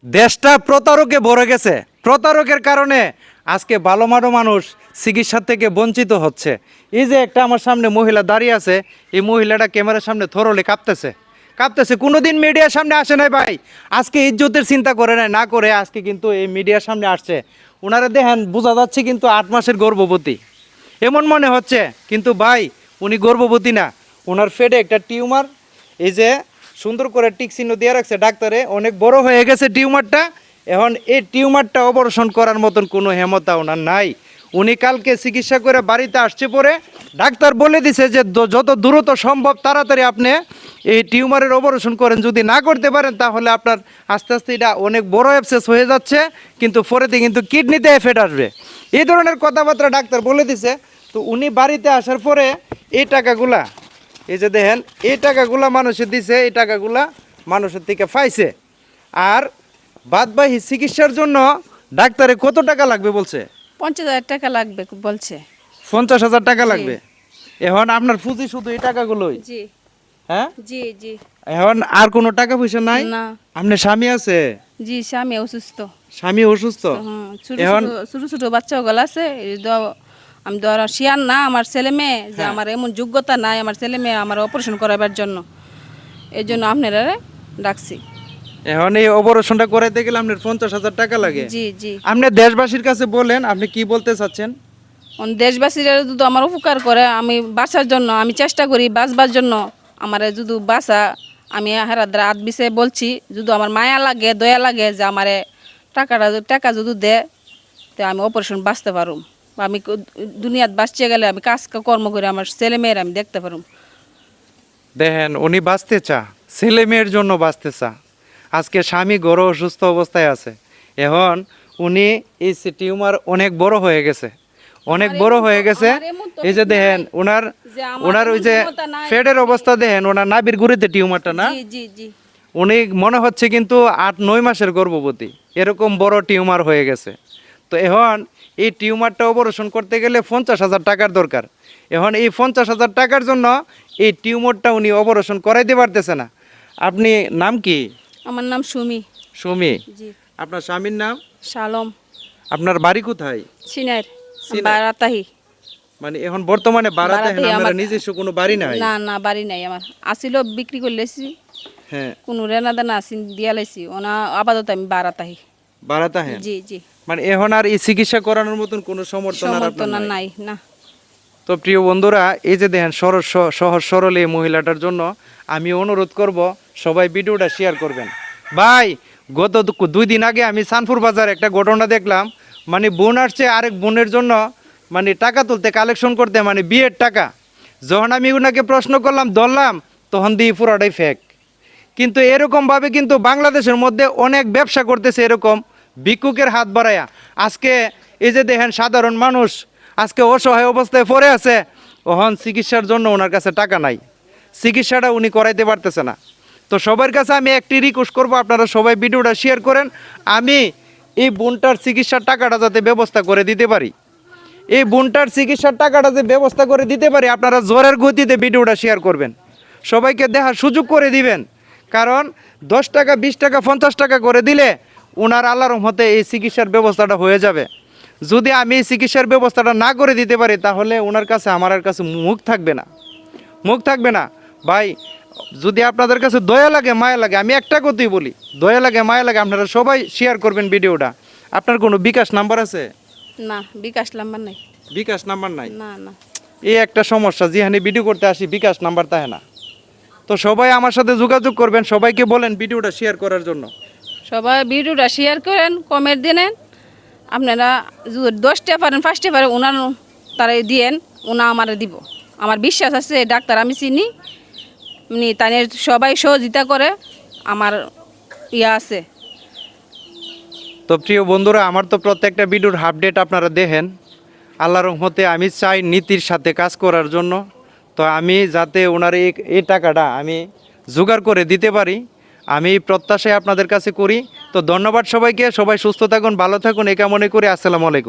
দেশটা প্রতারকে ভরে গেছে। প্রতারকের কারণে আজকে ভালো ভালো মানুষ চিকিৎসা থেকে বঞ্চিত হচ্ছে। এই যে একটা আমার সামনে মহিলা দাঁড়িয়ে আছে, এই মহিলাটা ক্যামেরার সামনে থরলে কাঁপতেছে কাঁপতেছে। কোনোদিন মিডিয়ার সামনে আসে নাই ভাই, আজকে ইজ্জতের চিন্তা করে নাই, না করে আজকে কিন্তু এই মিডিয়ার সামনে আসছে। ওনারা দেখেন বোঝা যাচ্ছে কিন্তু 8 মাসের গর্ভবতী এমন মনে হচ্ছে, কিন্তু ভাই উনি গর্ভবতী না, ওনার পেটে একটা টিউমার, এই যে সুন্দর করে টিক চিহ্ন দিয়ে রাখছে ডাক্তারে, অনেক বড় হয়ে গেছে টিউমারটা। এখন এই টিউমারটা অপারেশন করার মতন কোনো ক্ষমতা ওনার নাই। উনি কালকে চিকিৎসা করে বাড়িতে আসছে, পরে ডাক্তার বলে দিছে যে যত দ্রুত সম্ভব তাড়াতাড়ি আপনি এই টিউমারের অপারেশন করেন, যদি না করতে পারেন তাহলে আপনার আস্তে আস্তে এটা অনেক বড় অ্যাবসেস হয়ে যাচ্ছে, কিন্তু পরেতে কিন্তু কিডনিতে এফেক্ট আসবে। এই ধরনের কথাবার্তা ডাক্তার বলে দিছে। তো উনি বাড়িতে আসার পরে এই টাকাগুলা, এই যে দেখেন এই টাকাগুলা মানুষের দিছে, এই টাকাগুলা মানুষের থেকে পাইছে। আর বাদবাকি চিকিৎসার জন্য ডাক্তারে কত টাকা লাগবে বলছে? 50,000 টাকা লাগবে বলছে। 50,000 টাকা লাগবে। এখন আপনার পুঁজি শুধু এই টাকাগুলোই? জি হ্যাঁ, জি জি। এখন আর কোনো টাকা পয়সা নাই? না। আপনার স্বামী আছে? জি, স্বামী অসুস্থ। স্বামী অসুস্থ? ছোট এখন ছোট ছোট বাচ্চাগুলো আছে, আমি তো আর শিয়ার না আমার ছেলে মেয়ে, যে হ্যাঁ। আমার এমন যোগ্যতা নাই আমার ছেলে মেয়ে আমার অপারেশন করাবার জন্য, এই জন্য আপনারা ডাকছি। এখন এই অপারেশনটা করাইতে গেলে আপনার 50,000 টাকা লাগে। জি জি। আপনি দেশবাসীর কাছে বলেন আপনি কি বলতে চাচ্ছেন? দেশবাসীরা যদি আমার উপকার করে, আমি বাঁচার জন্য আমি চেষ্টা করি বাঁচবার জন্য, আমার যদি বাঁচা, আমি হারাদ্রা হাত বিছে বলছি, যদি আমার মায়া লাগে দয়া লাগে যে আমারে টাকা যদি দেয়, তো আমি অপারেশন বাঁচতে পারুম, বা আমি দুনিয়াত বাঁচিয়ে গেলে আমি কাজ কর্ম করে আমার ছেলে মেয়েরা আমি দেখতে পারুম। দেখেন উনি বাঁচতে চা, ছেলে মেয়ের জন্য বাঁচতে চা। আজকে স্বামী গড় অসুস্থ অবস্থায় আছে। এখন উনি এই টিউমার অনেক বড় হয়ে গেছে, অনেক বড় হয়ে গেছে। এই যে দেখেন ওনার ওই যে ফেডের অবস্থা দেখেন, ওনার নাভির গুড়িতে টিউমারটা না, জি জি জি। উনি মনে হচ্ছে কিন্তু 8-9 মাসের গর্ভবতী, এরকম বড় টিউমার হয়ে গেছে। তো এখন এই টিউমারটা অপারেশন করতে গেলে 50,000 টাকার দরকার। এখন এই 50,000 টাকার জন্য এই টিউমারটা উনি অপারেশন করাইতে পারতেছে না। আপনি নাম কি? আমার নাম সুমি। সুমি। জি। আপনার স্বামীর নাম? শালম। আপনার বাড়ি কোথায়? সিনার। সিনার। বারাতাহি। মানে এখন বর্তমানে বাড়াতে বারাতাহি আপনার আমার নিজস্ব কোনো বাড়ি নাই? না না, বাড়ি নাই আমার, আসিল বিক্রি করলেছি, হ্যাঁ, কোনো রেনা দানা আসিন দিয়া লাইছি, ওনা আপাতত আমি বারাতাহি। বাড়াতে হ্যাঁ। জি জি। মানে এখন আর এই চিকিৎসা করানোর মতন কোনো সমর্থন আর আপনার সমর্থন নাই? নাই না। তো প্রিয় বন্ধুরা, এই যে দেখেন সহজ সরল এই মহিলাটার জন্য আমি অনুরোধ করব সবাই ভিডিওটা শেয়ার করবেন। ভাই গত 2 দিন আগে আমি সানপুর বাজার একটা ঘটনা দেখলাম, মানে বোন আসছে আরেক বোনের জন্য মানে টাকা তুলতে, কালেকশন করতে, মানে বিয়ের টাকা। যখন আমি ওনাকে প্রশ্ন করলাম ধরলাম, তখন দিয়ে পুরোটাই ফেক। কিন্তু এরকমভাবে কিন্তু বাংলাদেশের মধ্যে অনেক ব্যবসা করতেছে এরকম ভিক্ষুকের হাত বাড়ায়া। আজকে এই যে দেখেন সাধারণ মানুষ আজকে অসহায় অবস্থায় পড়ে আছে, ওহন চিকিৎসার জন্য ওনার কাছে টাকা নাই, চিকিৎসাটা উনি করাইতে পারতেছে না। তো সবার কাছে আমি একটি রিকোয়েস্ট করব, আপনারা সবাই ভিডিওটা শেয়ার করেন, আমি এই বোনটার চিকিৎসার টাকাটা যাতে ব্যবস্থা করে দিতে পারি, এই বোনটার চিকিৎসার টাকাটা যে ব্যবস্থা করে দিতে পারি, আপনারা জোরের গতিতে ভিডিওটা শেয়ার করবেন, সবাইকে দেখার সুযোগ করে দিবেন। কারণ 10 টাকা 20 টাকা 50 টাকা করে দিলে ওনার আল্লাহর রহমতে এই চিকিৎসার ব্যবস্থাটা হয়ে যাবে। যদি আমি এই চিকিৎসার ব্যবস্থাটা না করে দিতে পারি, তাহলে ওনার কাছে আমার কাছে মুখ থাকবে না, মুখ থাকবে না। ভাই যদি আপনাদের কাছে দয়া লাগে মায়া লাগে, আমি একটা কথাই বলি, দয়া লাগে মায়া লাগে, আপনারা সবাই শেয়ার করবেন ভিডিওটা। আপনার কোনো বিকাশ নাম্বার আছে? না, বিকাশ নাম্বার নাই। বিকাশ নাম্বার নাই? না না। এই একটা সমস্যা, যেখানে ভিডিও করতে আসি বিকাশ নাম্বার থাকে না। তো সবাই আমার সাথে যোগাযোগ করবেন, সবাইকে বলেন ভিডিওটা শেয়ার করার জন্য। সবাই ভিডিওটা শেয়ার করেন, কমেন্ট দিলেন। আপনারা যদি 10টা পারেন 5টা পারেন ওনার তারাই দিয়েন, ওনা আমারে দিব। আমার বিশ্বাস আছে ডাক্তার আমি চিনি, তাই সবাই সহযোগিতা করে, আমার ইয়া আছে। তো প্রিয় বন্ধুরা, আমার তো প্রত্যেকটা ভিডিওর আপডেট আপনারা দেখেন। আল্লাহর রহমতে আমি চাই নীতির সাথে কাজ করার জন্য। তো আমি যাতে ওনার এই টাকাটা আমি জোগাড় করে দিতে পারি, আমি প্রত্যাশায় আপনাদের কাছে করি। তো ধন্যবাদ সবাইকে, সবাই সুস্থ থাকুন, ভালো থাকুন, এই কামনা করি। আসসালামু আলাইকুম।